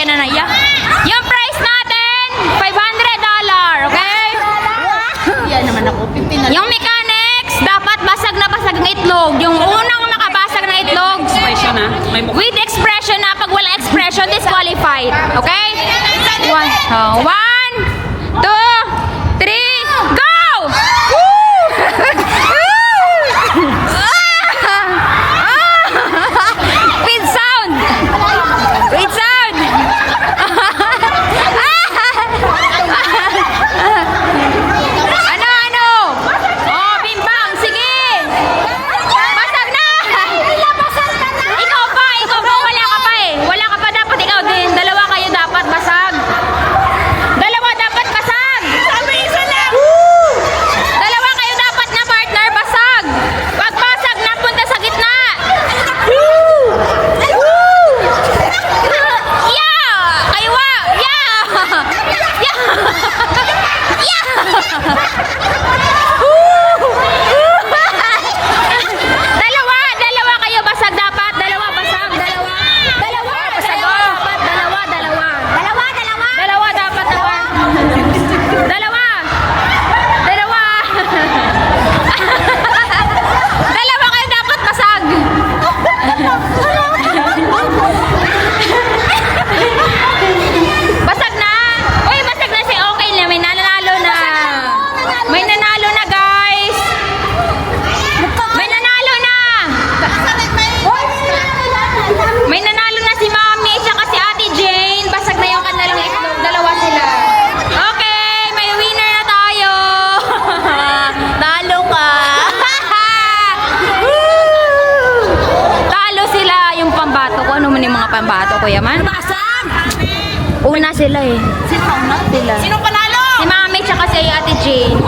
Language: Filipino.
yan na naiya. Yung price natin, $500, okay? Yan naman ako. 15 na. Yung mechanics, dapat basag na basag ng itlog. Yung unang nakabasag ng itlog, Expression na. May mukha. with expression na, pag walang expression, disqualified. Okay? One, two, three, go! Woo! With sound! With sound! Ano? Oh, bimbang! Sige! Basag na! Ikaw pa! Wala ka pa eh! Wala ka pa, dapat ikaw din. Dalawa kayo dapat basag. Dalawa dapat basag! Sabi isa lang! Dalawa kayo dapat na partner basag! Pag basag na, punta sa gitna! Yeah! Kaywa! Yeah! Yeah! Yeah! Dalawa kayo basag dapat. Dalawa basag. Dalawa basag. Dalawa dapat dapat. Dalawa. Dalawa kayo dapat basag. Basag na. Uy, basag na si okay na. May nanalo na. May nanalo na, guys. May nanalo na. May nanalo na si Mami at si Ate Jane. Basag na yung kanilang itlog. Dalawa sila. Okay, may winner na tayo. Talo ka. Talo sila yung pambato ko. Ano man yung mga pambato ko, Yaman? Una sila eh. Sino Sila. panalo? Si Mami at si Ate Jane.